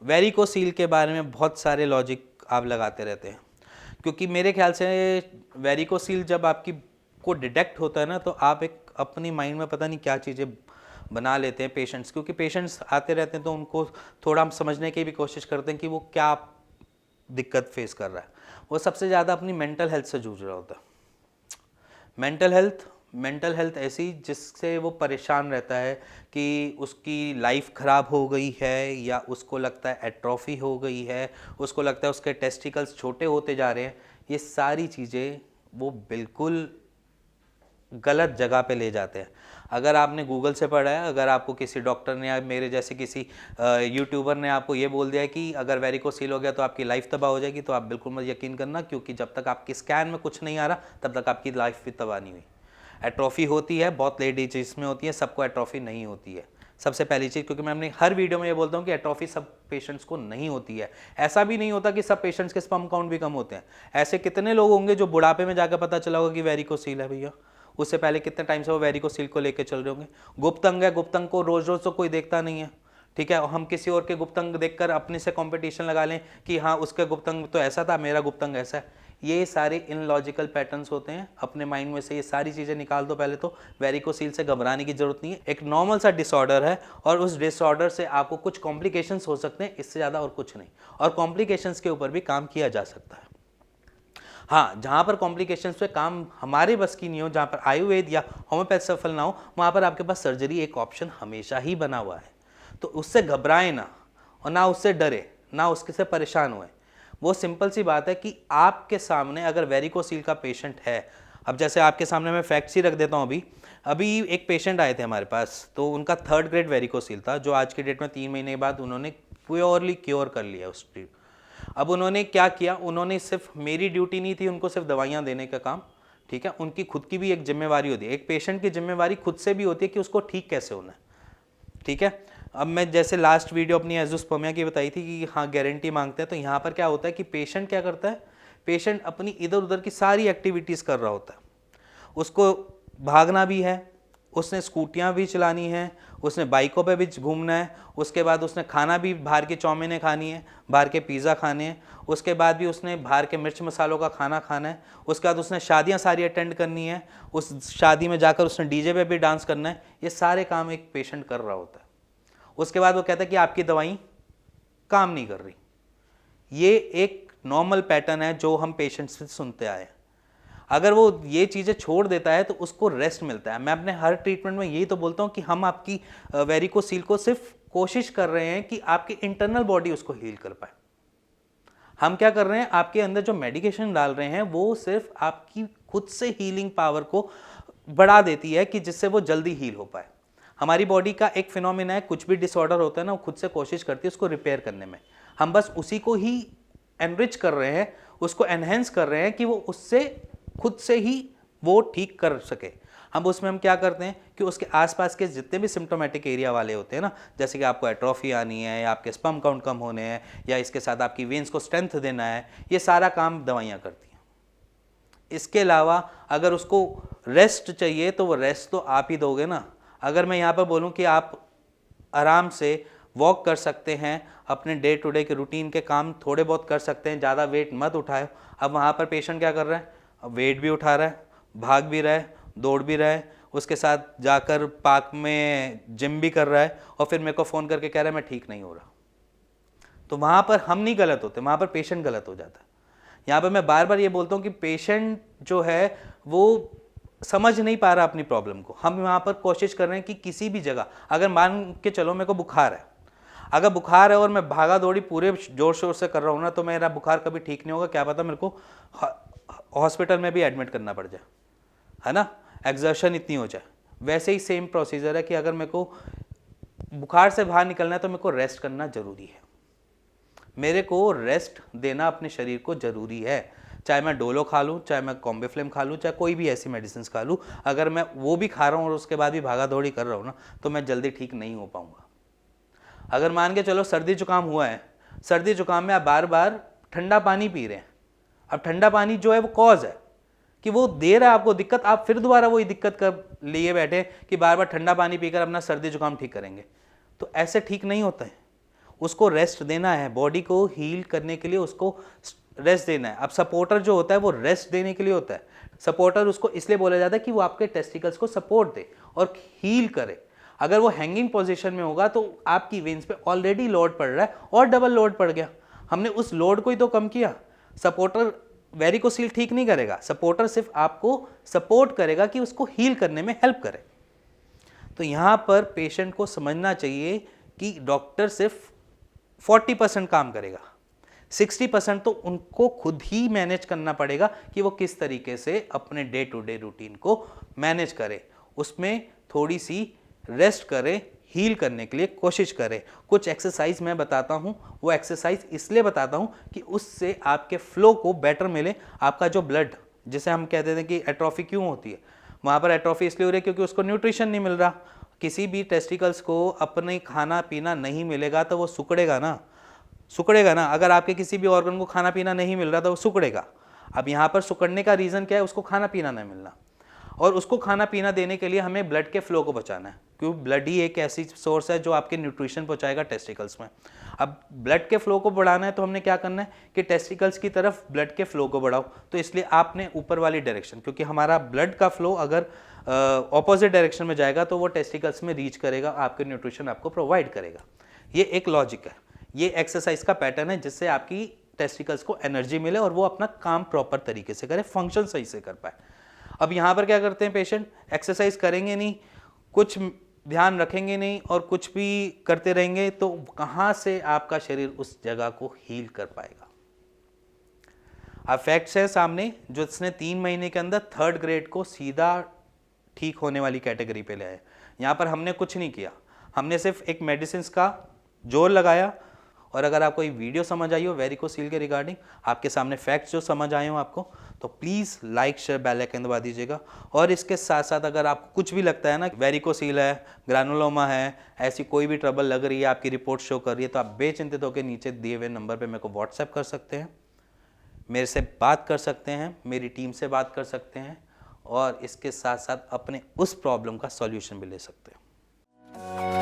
Varicocele के बारे में बहुत सारे लॉजिक आप लगाते रहते हैं, क्योंकि मेरे ख्याल से वेरिकोसील जब आपकी को डिटेक्ट होता है ना, तो आप एक अपनी माइंड में पता नहीं क्या चीज़ें बना लेते हैं पेशेंट्स, क्योंकि पेशेंट्स आते रहते हैं तो उनको थोड़ा हम समझने की भी कोशिश करते हैं कि वो क्या दिक्कत फेस कर रहा है। वो सबसे ज़्यादा अपनी मेंटल हेल्थ से जूझ रहा होता है। मेंटल हेल्थ ऐसी जिससे वो परेशान रहता है कि उसकी लाइफ ख़राब हो गई है, या उसको लगता है एट्रोफी हो गई है, उसको लगता है उसके टेस्टिकल्स छोटे होते जा रहे हैं। ये सारी चीज़ें वो बिल्कुल गलत जगह पे ले जाते हैं। अगर आपने गूगल से पढ़ा है, अगर आपको किसी डॉक्टर ने या मेरे जैसे किसी यूट्यूबर ने आपको ये बोल दिया है कि अगर वेरिकोसील हो गया तो आपकी लाइफ तबाह हो जाएगी, तो आप बिल्कुल मत यकीन करना, क्योंकि जब तक आपकी स्कैन में कुछ नहीं आ रहा तब तक आपकी लाइफ भी तबाह नहीं हुई। एट्रोफी होती है, बहुत लेट एज में होती है, सबको एट्रोफी नहीं होती है। सबसे पहली चीज़, क्योंकि मैं अपनी हर वीडियो में ये बोलता हूँ कि एट्रोफी सब पेशेंट्स को नहीं होती है। ऐसा भी नहीं होता कि सब पेशेंट्स के स्पर्म काउंट भी कम होते हैं। ऐसे कितने लोग होंगे जो बुढ़ापे में जाकर पता चला होगा कि वेरिकोसील है भैया, उससे पहले कितने टाइम से वो वेरिकोसील को लेकर चल रहे होंगे। गुप्त अंग है, गुप्त अंग को रोज रोज तो कोई देखता नहीं है, ठीक है। हम किसी और के गुप्त अंग देखकर अपने से कंपटीशन लगा लें कि हाँ उसका गुप्त अंग तो ऐसा था, मेरा गुप्त अंग ऐसा है। ये सारे इनलॉजिकल पैटर्न्स होते हैं। अपने माइंड में से ये सारी चीज़ें निकाल दो पहले तो। वेरिकोसील से घबराने की जरूरत नहीं है, एक नॉर्मल सा डिसऑर्डर है, और उस डिसऑर्डर से आपको कुछ कॉम्प्लिकेशंस हो सकते हैं, इससे ज़्यादा और कुछ नहीं। और कॉम्प्लिकेशंस के ऊपर भी काम किया जा सकता है। हाँ, जहाँ पर कॉम्प्लिकेशंस पे काम हमारे बस की नहीं हो, जहाँ पर आयुर्वेद या होम्योपैथ सफल ना हो, वहाँ पर आपके पास सर्जरी एक ऑप्शन हमेशा ही बना हुआ है। तो उससे घबराएं ना, और ना उससे डरे, ना उसके से परेशान हुए। वो सिंपल सी बात है कि आपके सामने अगर वेरिकोसील का पेशेंट है, अब जैसे आपके सामने मैं फैक्ट्स ही रख देता हूँ। अभी एक पेशेंट आए थे हमारे पास, तो उनका 3rd ग्रेड वेरिकोसील था, जो आज की डेट में 3 महीने बाद उन्होंने प्योरली क्योर कर लिया उस। अब उन्होंने क्या किया, उन्होंने सिर्फ, मेरी ड्यूटी नहीं थी उनको सिर्फ दवाइयाँ देने का काम, ठीक है, उनकी खुद की भी एक जिम्मेवारी होती है। एक पेशेंट की जिम्मेवारी खुद से भी होती है कि उसको ठीक कैसे होना है, ठीक है। अब मैं जैसे लास्ट वीडियो अपनी एजोस्पर्मिया की बताई थी कि हाँ गारंटी मांगते हैं, तो यहाँ पर क्या होता है कि पेशेंट क्या करता है, पेशेंट अपनी इधर उधर की सारी एक्टिविटीज़ कर रहा होता है। उसको भागना भी है, उसने स्कूटियाँ भी चलानी है, उसने बाइकों पे भी घूमना है, उसके बाद उसने खाना भी बाहर की चाउमीनें खानी है, बाहर के पिज़्ज़ा खाने हैं, उसके बाद भी उसने बाहर के मिर्च मसालों का खाना खाना है, उसके बाद उसने शादियां सारी अटेंड करनी है, उस शादी में जाकर उसने डीजे पे भी डांस करना है। ये सारे काम एक पेशेंट कर रहा होता है। उसके बाद वो कहता है कि आपकी दवाई काम नहीं कर रही। ये एक नॉर्मल पैटर्न है जो हम पेशेंट से सुनते आए हैं। अगर वो ये चीज़ें छोड़ देता है तो उसको रेस्ट मिलता है। मैं अपने हर ट्रीटमेंट में यही तो बोलता हूँ कि हम आपकी वेरिकोसील को सिर्फ कोशिश कर रहे हैं कि आपकी इंटरनल बॉडी उसको हील कर पाए। हम क्या कर रहे हैं, आपके अंदर जो मेडिकेशन डाल रहे हैं वो सिर्फ आपकी खुद से हीलिंग पावर को बढ़ा देती है कि जिससे वो जल्दी हील हो पाए। हमारी बॉडी का एक फिनोमिना है, कुछ भी डिसऑर्डर होता है ना, वो खुद से कोशिश करती है उसको रिपेयर करने में। हम बस उसी को ही एनरिच कर रहे हैं, उसको एनहेंस कर रहे हैं कि वो उससे खुद से ही वो ठीक कर सके। हम क्या करते हैं कि उसके आसपास के जितने भी सिम्टोमेटिक एरिया वाले होते हैं ना, जैसे कि आपको एट्रोफी आनी है, या आपके स्पर्म काउंट कम होने हैं, या इसके साथ आपकी वेन्स को स्ट्रेंथ देना है, ये सारा काम दवाइयाँ करती हैं। इसके अलावा अगर उसको रेस्ट चाहिए तो वो रेस्ट तो आप ही दोगे ना। अगर मैं यहाँ पर बोलूँ कि आप आराम से वॉक कर सकते हैं, अपने डे टू डे के रूटीन के काम थोड़े बहुत कर सकते हैं, ज़्यादा वेट मत उठाए। अब वहाँ पर पेशेंट क्या कर रहा है, वेट भी उठा रहा है, भाग भी रहा है, दौड़ भी रहा है, उसके साथ जाकर पार्क में जिम भी कर रहा है, और फिर मेरे को फ़ोन करके कह रहा है मैं ठीक नहीं हो रहा। तो वहाँ पर हम नहीं गलत होते, वहाँ पर पेशेंट गलत हो जाता है। यहाँ पर मैं बार बार ये बोलता हूँ कि पेशेंट जो है वो समझ नहीं पा रहा अपनी प्रॉब्लम को। हम वहाँ पर कोशिश कर रहे हैं कि किसी भी जगह, अगर मान के चलो मेरे को बुखार है, अगर बुखार है और मैं भागा दौड़ी पूरे जोर शोर से कर रहा हूँ ना, तो मेरा बुखार कभी ठीक नहीं होगा। क्या पता मेरे को हॉस्पिटल में भी एडमिट करना पड़ जाए, है ना, एक्सर्शन इतनी हो जाए। वैसे ही सेम प्रोसीजर है कि अगर मेरे को बुखार से बाहर निकलना है तो मेरे को रेस्ट करना जरूरी है। मेरे को रेस्ट देना अपने शरीर को जरूरी है, चाहे मैं डोलो खा लूँ, चाहे मैं कॉम्बिफ्लेम खा लूँ, चाहे कोई भी ऐसी मेडिसिन खा लूँ। अगर मैं वो भी खा रहा हूँ और उसके बाद भी भागा दौड़ी कर रहा हूँ ना, तो मैं जल्दी ठीक नहीं हो पाऊँगा। अगर मान के चलो सर्दी जुकाम हुआ है, सर्दी जुकाम में आप बार बार ठंडा पानी पी रहे हैं, अब ठंडा पानी जो है वो कॉज है कि वो दे रहा है आपको दिक्कत, आप फिर दोबारा वही दिक्कत कर लिए बैठे कि बार बार ठंडा पानी पीकर अपना सर्दी जुकाम ठीक करेंगे, तो ऐसे ठीक नहीं होता है। उसको रेस्ट देना है, बॉडी को हील करने के लिए उसको रेस्ट देना है। अब सपोर्टर जो होता है वो रेस्ट देने के लिए होता है। सपोर्टर उसको इसलिए बोला जाता है कि वो आपके टेस्टिकल्स को सपोर्ट दे और हील करे। अगर वो हैंगिंग पोजीशन में होगा तो आपकी वेन्स पे ऑलरेडी लोड पड़ रहा है और डबल लोड पड़ गया, हमने उस लोड को ही तो कम किया। सपोर्टर वेरिकोसील ठीक नहीं करेगा, सपोर्टर सिर्फ आपको सपोर्ट करेगा कि उसको हील करने में हेल्प करे। तो यहाँ पर पेशेंट को समझना चाहिए कि डॉक्टर सिर्फ 40% काम करेगा, 60% तो उनको खुद ही मैनेज करना पड़ेगा कि वो किस तरीके से अपने डे टू डे रूटीन को मैनेज करे, उसमें थोड़ी सी रेस्ट करे, हील करने के लिए कोशिश करें। कुछ एक्सरसाइज मैं बताता हूं, वो एक्सरसाइज इसलिए बताता हूं कि उससे आपके फ्लो को बेटर मिले। आपका जो ब्लड, जिसे हम कहते थे कि एट्रोफी क्यों होती है, वहाँ पर एट्रोफी इसलिए हो रही है क्योंकि उसको न्यूट्रिशन नहीं मिल रहा। किसी भी टेस्टिकल्स को अपने खाना पीना नहीं मिलेगा तो वो सुकड़ेगा ना। अगर आपके किसी भी ऑर्गन को खाना पीना नहीं मिल रहा तो वो सुकड़ेगा। अब यहाँ पर सुकड़ने का रीज़न क्या है? उसको खाना पीना नहीं मिलना, और उसको खाना पीना देने के लिए हमें ब्लड के फ्लो को बचाना है, क्योंकि ब्लड ही एक ऐसी सोर्स है जो आपके न्यूट्रिशन पहुँचाएगा टेस्टिकल्स में। अब ब्लड के फ्लो को बढ़ाना है तो हमने क्या करना है कि टेस्टिकल्स की तरफ ब्लड के फ्लो को बढ़ाओ। तो इसलिए आपने ऊपर वाली डायरेक्शन, क्योंकि हमारा ब्लड का फ्लो अगर ऑपोजिट डायरेक्शन में जाएगा तो वो टेस्टिकल्स में रीच करेगा, आपके न्यूट्रिशन आपको प्रोवाइड करेगा। ये एक लॉजिक है, ये एक्सरसाइज का पैटर्न है जिससे आपकी टेस्टिकल्स को एनर्जी मिले और वो अपना काम प्रॉपर तरीके से करे, फंक्शन सही से कर पाए। अब यहाँ पर क्या करते हैं पेशेंट, एक्सरसाइज करेंगे नहीं, कुछ ध्यान रखेंगे नहीं और कुछ भी करते रहेंगे तो कहाँ से आपका शरीर उस जगह को हील कर पाएगा। अब फैक्ट्स है सामने, जो इसने 3 महीने के अंदर 3rd ग्रेड को सीधा ठीक होने वाली कैटेगरी पे ले आए। यहाँ पर हमने कुछ नहीं किया, हमने सिर्फ एक मेडिसिन का जोर लगाया। और अगर आपको ये वीडियो समझ आई हो वेरिकोसील के रिगार्डिंग, आपके सामने फैक्ट्स जो समझ आए हो आपको, तो please like share bell icon दबा दीजिएगा। और इसके साथ साथ अगर आपको कुछ भी लगता है ना, वेरिकोसील है, ग्रानुलोमा है, ऐसी कोई भी ट्रबल लग रही है, आपकी रिपोर्ट शो कर रही है, तो आप बेचिंतित होकर नीचे दिए हुए नंबर पे मेरे को व्हाट्सएप कर सकते हैं, मेरे से बात कर सकते हैं, मेरी टीम से बात कर सकते हैं, और इसके साथ साथ अपने उस प्रॉब्लम का सॉल्यूशन भी ले सकते हैं।